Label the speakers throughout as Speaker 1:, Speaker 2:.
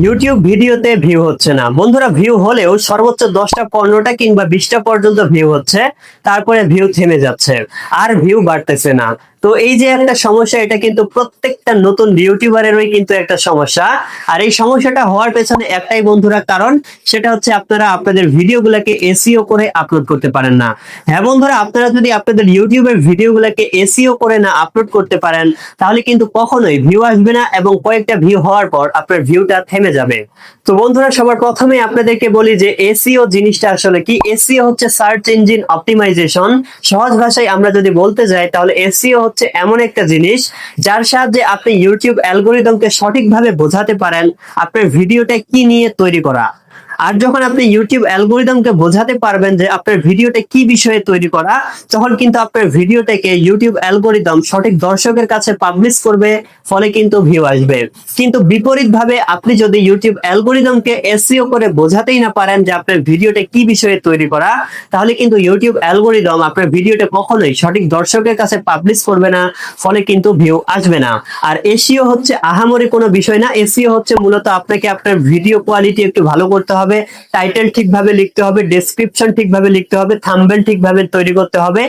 Speaker 1: YouTube ভিডিওতে view হচ্ছে না বন্ধুরা, ভিউ হলেও সর্বোচ্চ 10টা 15টা কিংবা 20টা পর্যন্ত ভিউ হচ্ছে, তারপরে ভিউ থেমে যাচ্ছে, আর ভিউ বাড়তেছে না। তো এই যে একটা সমস্যা, এটা কিন্তু প্রত্যেকটা নতুন ইউটিউবারেরই কিন্তু একটা সমস্যা। আর এই সমস্যাটা হওয়ার পেছনে একটাই বন্ধুরা কারণ, সেটা হচ্ছে আপনারা আপনাদের ভিডিওগুলোকে এসইও করে আপলোড করতে পারেন না। হ্যাঁ বন্ধুরা, আপনারা যদি আপনাদের ইউটিউবের ভিডিওগুলোকে এসইও করে না আপলোড করতে পারেন, তাহলে কিন্তু কখনোই ভিউ আসবে না এবং কয়েকটা ভিউ হওয়ার পর আপনার ভিউটা থেমে যাবে। তো বন্ধুরা, সবার প্রথমে আপনাদেরকে বলি যে এসইও জিনিসটা আসলে কি। এসইও হচ্ছে সার্চ ইঞ্জিন অপটিমাইজেশন। সহজ ভাষায় আমরা যদি বলতে যাই, তাহলে এসইও হচ্ছে এমন একটা জিনিস যার সাহায্যে আপনি ইউটিউব অ্যালগোরিদমকে সঠিকভাবে বোঝাতে পারেন আপনার ভিডিওটা কি নিয়ে তৈরি করা। আর যখন আপনি ইউটিউব অ্যালগোরিদমকে বোঝাতে পারবেন যে আপনার ভিডিওটা কি বিষয়ে তৈরি করা, তখন কিন্তু আপনার ভিডিওটাকে ইউটিউব অ্যালগোরিদম সঠিক দর্শকের কাছে পাবলিশ করবে, ফলে কিন্তু ভিউ আসবে। কিন্তু বিপরীতভাবে আপনি যদি ইউটিউব অ্যালগোরিদমকে এসইও করে বোঝাতেই না পারেন যে আপনার ভিডিওটা কি বিষয়ে তৈরি করা, তাহলে কিন্তু ইউটিউব অ্যালগোরিদম আপনার ভিডিওটা কখনোই সঠিক দর্শকের কাছে পাবলিশ করবে না, ফলে কিন্তু ভিউ আসবে না। আর এসইও হচ্ছে আহামরি কোনো বিষয় না। এসইও হচ্ছে মূলত আপনাকে আপনার ভিডিও কোয়ালিটি একটু ভালো করতে হবে, টাইটেল ঠিকভাবে লিখতে হবে, ডেসক্রিপশন ঠিকভাবে লিখতে হবে, থাম্বনেল ঠিকভাবে তৈরি করতে হবে।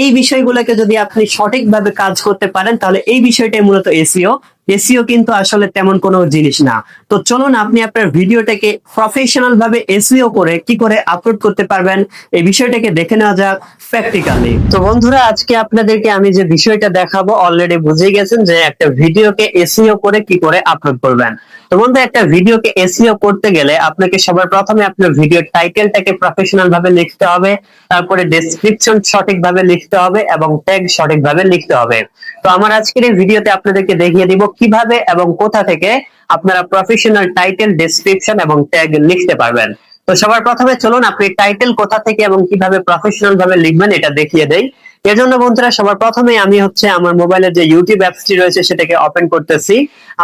Speaker 1: এই বিষয়গুলোকে যদি আপনি সঠিকভাবে কাজ করতে পারেন, তাহলে এই বিষয়টাই মূলত এসইও। এসইও কিন্তু আসলে তেমন কোনো জিনিস না। তো চলুন আপনি আপনার ভিডিওটাকে প্রফেশনাল ভাবে এসইও করে কি করে আপলোড করতে পারবেন, এই বিষয়টাকে দেখে নেওয়া যাক প্র্যাকটিক্যালি। তো বন্ধুরা, আজকে আপনাদেরকে আমি যে বিষয়টা দেখাবো অলরেডি বুঝে গেছেন যে একটা ভিডিওকে এসইও করে কি করে আপলোড করবেন। তো বন্ধু, একটা ভিডিওকে এসইও করতে গেলে আপনাকে সবার প্রথমে আপনার ভিডিওর টাইটেলটাকে প্রফেশনাল ভাবে লিখতে হবে, তারপরে ডেসক্রিপশন সঠিকভাবে লিখতে হবে এবং ট্যাগ সঠিকভাবে লিখতে হবে। তো আমার আজকের এই ভিডিওতে আপনাদেরকে দেখিয়ে দিব কিভাবে এবং কোথা থেকে আপনারা প্রফেশনাল টাইটেল, ডেসক্রিপশন এবং ট্যাগ লিখতে পারবেন। তো সবার প্রথমে চলুন আপনি টাইটেল কোথা থেকে এবং কিভাবে প্রফেশনাল ভাবে লিখবেন এটা দেখিয়ে দেই। এর জন্য বন্ধুরা, সবার প্রথমে আমি হচ্ছে আমার মোবাইলের যে ইউটিউব অ্যাপসটি রয়েছে সেটাকে ওপেন করতেছি।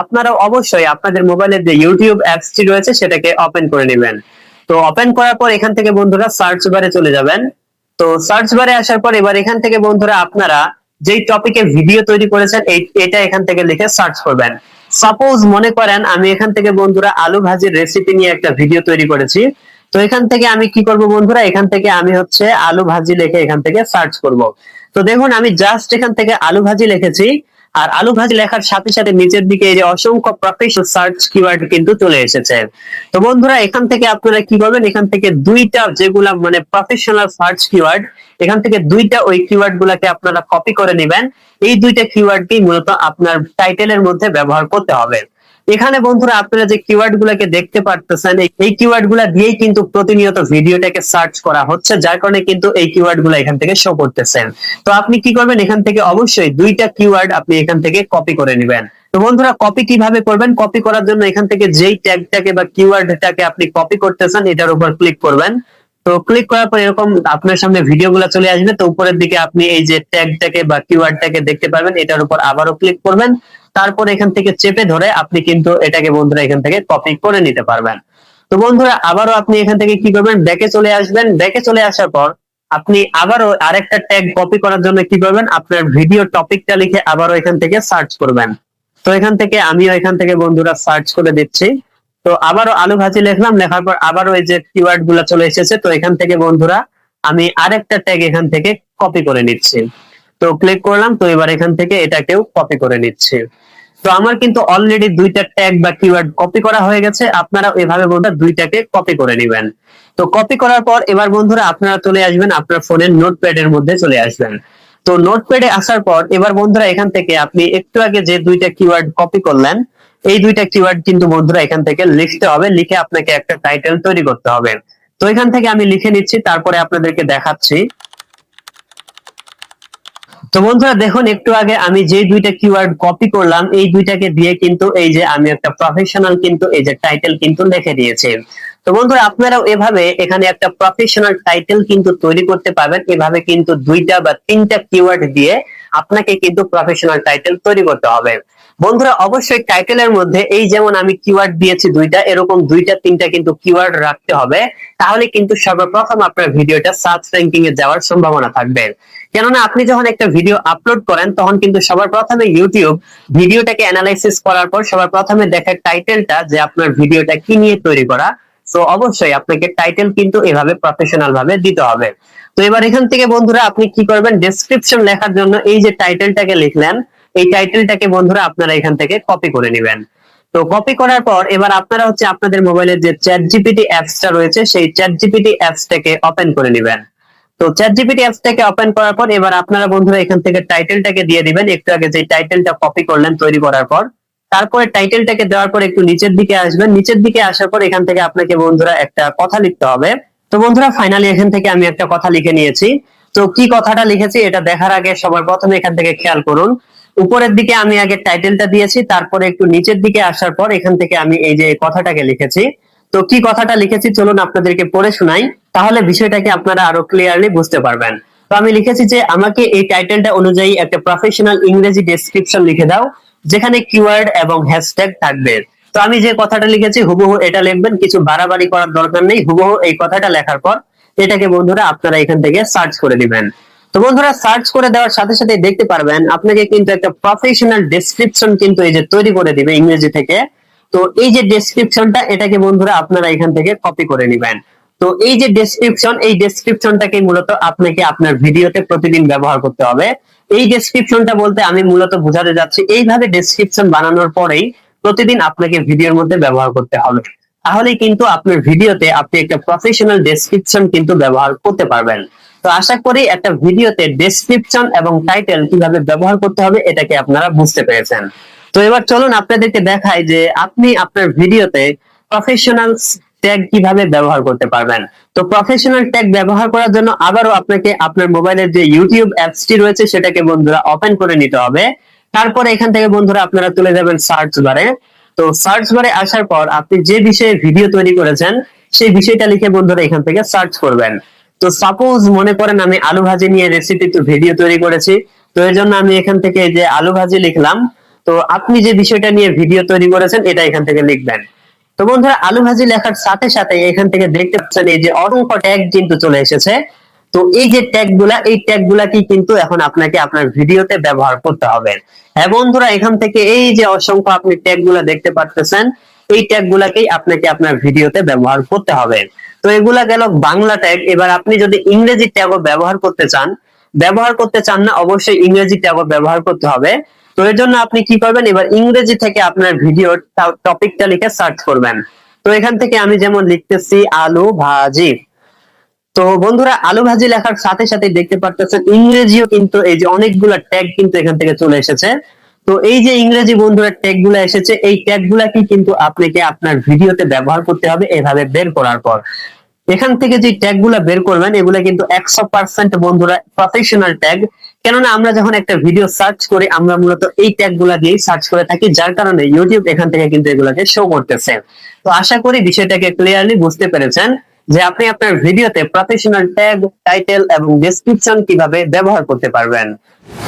Speaker 1: আপনারা অবশ্যই আপনাদের মোবাইলের যে ইউটিউব অ্যাপসটি রয়েছে সেটাকে ওপেন করে নেবেন। তো ওপেন করার পর এখান থেকে বন্ধুরা সার্চ বারে চলে যাবেন। তো সার্চ বারে আসার পর এবার এখান থেকে বন্ধুরা আপনারা যেই টপিকে ভিডিও তৈরি করেছেন এটা এখান থেকে লিখে সার্চ করবেন। সাপোজ মনে করেন আমি এখান থেকে বন্ধুরা আলু ভাজির রেসিপি নিয়ে একটা ভিডিও তৈরি করেছি। তো এখান থেকে আমি কি করব বন্ধুরা, এখান থেকে আমি হচ্ছে আলু ভাজি লিখে এখান থেকে সার্চ করব। তো দেখুন আমি জাস্ট এখান থেকে আলু ভাজি লিখেছি, আর আলু ভাজি লেখার সাথে সাথে নিচের দিকে এই যে অসংখ্য প্রফেশনাল সার্চ কিওয়ার্ড কিন্তু চলে এসেছে। তো বন্ধুরা, এখান থেকে আপনারা কি করবেন, এখান থেকে দুইটা যেগুলা মানে প্রফেশনাল সার্চ কিওয়ার্ড, এখান থেকে দুইটা ওই কিওয়ার্ড গুলাকে আপনারা কপি করে নেবেন। এই দুইটা কিওয়ার্ডকে মূলত আপনার টাইটেলের মধ্যে ব্যবহার করতে হবে। এখানে বন্ধুরা আপনারা যে কিওয়ার্ড গুলাকে দেখতে পারতেছেন, এই কিওয়ার্ড গুলা দিয়েই কিন্তু প্রতিনিয়ত ভিডিওটাকে সার্চ করা হচ্ছে, যার কারণে কিন্তু এই কিওয়ার্ড গুলা এখান থেকে শো করতেছেন। তো আপনি কি করবেন, এখান থেকে অবশ্যই দুইটা কিওয়ার্ড আপনি এখান থেকে কপি করে নেবেন। তো বন্ধুরা, কপি কিভাবে করবেন, কপি করার জন্য এখান থেকে যেই ট্যাগটাকে বা কিওয়ার্ডটাকে আপনি কপি করতেছেন এটার উপর ক্লিক করবেন। তো ক্লিক করার পর এরকম আপনার সামনে ভিডিওগুলো চলে আসবে। তো উপরের দিকে আপনি এই যে ট্যাগটাকে বা কিওয়ার্ডটাকে দেখতে পারবেন, এটার উপর আবারও ক্লিক করবেন। তারপর এখান থেকে চেপে ধরে আপনি কিন্তু এটাকে বন্ধুরা এখান থেকে কপি করে নিতে পারবেন। তো বন্ধুরা, আবারও আপনি এখান থেকে কি করবেন, ব্যাকে চলে আসবেন। ব্যাকে চলে আসার পর আপনি আবারও আরেকটা ট্যাগ কপি করার জন্য কি করবেন, আপনার ভিডিও টপিকটা লিখে আবারও এখান থেকে সার্চ করবেন। তো এখান থেকে আমিও এখান থেকে বন্ধুরা সার্চ করে দিচ্ছি। তো আবারও আলু ভাজি লিখলাম, লেখার পর আবারও এই যে কিওয়ার্ড গুলা চলে এসেছে। তো এখান থেকে বন্ধুরা আমি আরেকটা ট্যাগ এখান থেকে কপি করে নিচ্ছি। তো ক্লিক করলাম, তো এবার এখান থেকে এটাকেও কপি করে নিচ্ছি। তো আমার কিন্তু অলরেডি দুইটা ট্যাগ বা কিওয়ার্ড কপি করা হয়ে গেছে। আপনারা এভাবে বন্ধুরা দুইটাকে কপি করে নেবেন। তো কপি করার পর এবার বন্ধুরা আপনারা চলে আসবেন আপনার ফোনের নোটপ্যাড এর মধ্যে চলে আসবেন। তো নোটপ্যাডে আসার পর এবার বন্ধুরা এখান থেকে আপনি একটু আগে যে দুইটা কিওয়ার্ড কপি করলেন, এই দুইটা কিওয়ার্ড কিন্তু বন্ধুরা এখান থেকে লিখতে হবে, লিখে আপনাকে একটা টাইটেল তৈরি করতে হবে। তো এখান থেকে আমি লিখে নিচ্ছি, তারপরে আপনাদেরকে দেখাচ্ছি। তো বন্ধুরা দেখুন, একটু আগে আমি যে দুইটা কিওয়ার্ড কপি করলাম এই দুইটাকে দিয়ে কিন্তু এই যে আমি একটা প্রফেশনাল কিন্তু এই যে টাইটেল কিন্তু লিখে দিয়েছি। তো বন্ধুরা আপনারাও এভাবে এখানে একটা প্রফেশনাল টাইটেল কিন্তু তৈরি করতে পারবেন। এভাবে কিন্তু দুইটা বা তিনটা কিওয়ার্ড দিয়ে আপনাকে কিন্তু প্রফেশনাল টাইটেল তৈরি করতে হবে। বন্ধুরা অবশ্যই টাইটেলের মধ্যে এই যেমন আমি কিওয়ার্ড দিয়েছি দুইটা, এরকম দুইটা তিনটা কিন্তু কিওয়ার্ড রাখতে হবে, তাহলে কিন্তু সর্বপ্রথম আপনার ভিডিওটা সার্চ র্যাঙ্কিং এ যাওয়ার সম্ভাবনা থাকবে। কেননা আপনি যখন একটা ভিডিও আপলোড করেন তখন কিন্তু সবার প্রথমে ইউটিউব ভিডিওটাকে অ্যানালাইসিস করার পর সবার প্রথমে দেখে টাইটেলটা, যে আপনার ভিডিওটা কি নিয়ে তৈরি করা। তো অবশ্যই আপনাকে টাইটেল কিন্তু এভাবে প্রফেশনাল ভাবে দিতে হবে। তো এবার এখান থেকে বন্ধুরা আপনি কি করবেন, ডেসক্রিপশন লেখার জন্য এই যে টাইটেলটাকে লিখলেন, এই টাইটেলটাকে বন্ধুরা আপনারা এখান থেকে কপি করে নেবেন। তো কপি করার পর এবার আপনারা হচ্ছে আপনাদের মোবাইলের যে চ্যাট জিপিটি অ্যাপসটা রয়েছে সেই চ্যাট জিপিটি অ্যাপসটাকে ওপেন করে নেবেন। তো চ্যাট জিপিটি অ্যাপসটাকে ওপেন করার পর এবার আপনারা বন্ধুরা এখান থেকে টাইটেলটাকে দিয়ে দিবেন, একটু আগে যে টাইটেলটা কপি করলেন তৈরি করার পর। তারপরে টাইটেলটাকে দেওয়ার পর একটু নিচের দিকে আসবেন, নিচের দিকে আসার পর এখান থেকে আপনাকে বন্ধুরা একটা কথা লিখতে হবে। তো বন্ধুরা ফাইনালি এখান থেকে আমি একটা কথা লিখে নিয়েছি। তো কি কথাটা লিখেছি এটা দেখার আগে সবার প্রথমে এখান থেকে খেয়াল করুন, উপরের দিকে আমি আগে টাইটেলটা দিয়েছি, তারপরে একটু নিচের দিকে আসার পর এখান থেকে আমি এই যে কথাটাকে লিখেছি। তো কি কথাটা লিখেছি চলুন আপনাদেরকে পড়ে শোনাই, তাহলে বিষয়টাকে আপনারা আরো ক্লিয়ারলি বুঝতে পারবেন। তো আমি লিখেছি যে আমাকে এই টাইটেলটা অনুযায়ী একটা প্রফেশনাল ইংরেজি ডেসক্রিপশন লিখে দাও, যেখানে কিওয়ার্ড এবং হ্যাশট্যাগ থাকবে। তো আমি যে কথাটা লিখেছি হুবহু এটা লিখবেন, কিছু বাড়াবাড়ি করার দরকার নেই। হুবহু এই কথাটা লেখার পর এটাকে বন্ধুরা আপনারা এখান থেকে সার্চ করে দিবেন। তো বন্ধুরা সার্চ করে দেওয়ার সাথে সাথে দেখতে পারবেন আপনাকে কিন্তু একটা প্রফেশনাল ডেসক্রিপশন কিন্তু এই যে তৈরি করে দিবে ইংরেজি থেকে। তো এই যে ডেসক্রিপশনটা এটাকে বন্ধুরা আপনারা এখান থেকে কপি করে নেবেন। তো এই যে ডেসক্রিপশন, এই ডেসক্রিপশনটাকে মূলত আপনাকে আপনার ভিডিওতে প্রতিদিন ব্যবহার করতে হবে। এই ডেসক্রিপশনটা বলতে আমি মূলত বোঝাতে যাচ্ছি এইভাবে ডেসক্রিপশন বানানোর পরেই প্রতিদিন আপনাকে ভিডিওর মধ্যে ব্যবহার করতে হবে, তাহলে কিন্তু আপনার ভিডিওতে আপনি একটা প্রফেশনাল ডেসক্রিপশন কিন্তু ব্যবহার করতে পারবেন। তো আশা করি একটা ভিডিওতে ডেসক্রিপশন এবং টাইটেল কিভাবে ব্যবহার করতে হবে এটাকে আপনারা বুঝতে পেরেছেন। তো এবার চলুন আপনাদেরকে দেখাই যে আপনি আপনার ভিডিওতে প্রফেশনাল ট্যাগ কিভাবে ব্যবহার করতে পারবেন। তো প্রফেশনাল ট্যাগ ব্যবহার করার জন্য আবারও আপনাকে আপনার মোবাইলের যে ইউটিউব অ্যাপসটি রয়েছে সেটাকে বন্ধুরা ওপেন করে নিতে হবে। তারপরে এখান থেকে বন্ধুরা আপনারা চলে যাবেন সার্চ বারে। তো সার্চ বারে আসার পর আপনি যে বিষয়ে ভিডিও তৈরি করেছেন সেই বিষয়টা লিখে বন্ধুরা এখান থেকে সার্চ করবেন। তো সাপোজ মনে করেন আমি আলু ভাজি নিয়ে রেসিপি তো ভিডিও তৈরি করেছি, তো এর জন্য আমি এখান থেকে যে আলু ভাজি লিখলাম। তো আপনি যে বিষয়টা নিয়ে ভিডিও তৈরি করেছেন এটা এখান থেকে লিখবেন। তো বন্ধুরা আলু ভাজি লেখার সাথে সাথে এখান থেকে দেখতে পাচ্ছেন এই যে অসংখ্য ট্যাগ কিন্তু চলে এসেছে। তো এই যে ট্যাগ গুলা কি কিন্তু এখন আপনাকে আপনার ভিডিওতে ব্যবহার করতে হবে। হ্যাঁ বন্ধুরা এখান থেকে এই যে অসংখ্য আপনি ট্যাগ গুলা দেখতে পাচ্ছেন, এই ট্যাগ গুলাকেই আপনাকে আপনার ভিডিওতে ব্যবহার করতে হবে। তো এগুলা গেল বাংলা ট্যাগ। এবার আপনি যদি ইংরেজি ট্যাগও ব্যবহার করতে চান না, অবশ্যই ইংরেজি ট্যাগও ব্যবহার করতে হবে। তো এর জন্য আপনি কি করবেন, এবার ইংরেজি থেকে আপনার ভিডিওর টপিকটা লিখে সার্চ করবেন। তো এখান থেকে আমি যেমন লিখতেছি আলু ভাজি। তো বন্ধুরা আলু ভাজি লেখার সাথে সাথে দেখতে পাচ্ছেন ইংরেজিও কিন্তু এই যে অনেকগুলা ট্যাগ কিন্তু এখান থেকে চলে এসেছে। তো এই যে ইংরেজি বন্ধুরা ট্যাগ গুলা এসেছে, এই ট্যাগ গুলা কি কিন্তু আপনাকে আপনার ভিডিওতে ব্যবহার করতে হবে এভাবে বের করার পর। এখান থেকে যে ট্যাগ গুলা বের করবেন এগুলা কিন্তু 100% বন্ধুরা প্রফেশনাল ট্যাগ। কেননা আমরা যখন একটা ভিডিও সার্চ করি আমরা মূলত এই ট্যাগ গুলা দিয়েই সার্চ করে থাকি, যার কারণে ইউটিউব এখান থেকে কিন্তু এগুলাকে শো করতেছে। তো আশা করি বিষয়টাকে ক্লিয়ারলি বুঝতে পেরেছেন যে আপনি আপনার ভিডিওতে প্রফেশনাল ট্যাগ, টাইটেল এবং ডেসক্রিপশন কিভাবে ব্যবহার করতে পারবেন।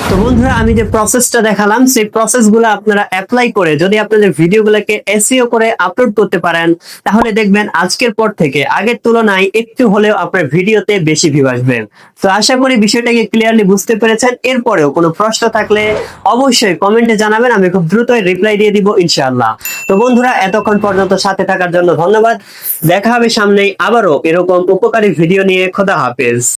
Speaker 1: তো বন্ধুরা আমি যে প্রসেসটা দেখালাম সেই প্রসেসগুলো আপনারা অ্যাপ্লাই করে যদি আপনাদের ভিডিওগুলোকে এসইও করে আপলোড করতে পারেন, তাহলে দেখবেন আজকের পর থেকে আগের তুলনায় একটু হলেও আপনার ভিডিওতে বেশি ভিউ আসবে। তো আশা করি বিষয়টাকে ক্লিয়ারলি বুঝতে পেরেছেন। এরপরেও কোনো প্রশ্ন থাকলে অবশ্যই কমেন্টে জানাবেন, আমি খুব দ্রুতই রিপ্লাই দিয়ে দিব ইনশাআল্লাহ। তো বন্ধুরা এতক্ষণ পর্যন্ত সাথে থাকার জন্য ধন্যবাদ। দেখা হবে সামনেই আবারও এরকম উপকারী ভিডিও নিয়ে। খোদা হাফেজ।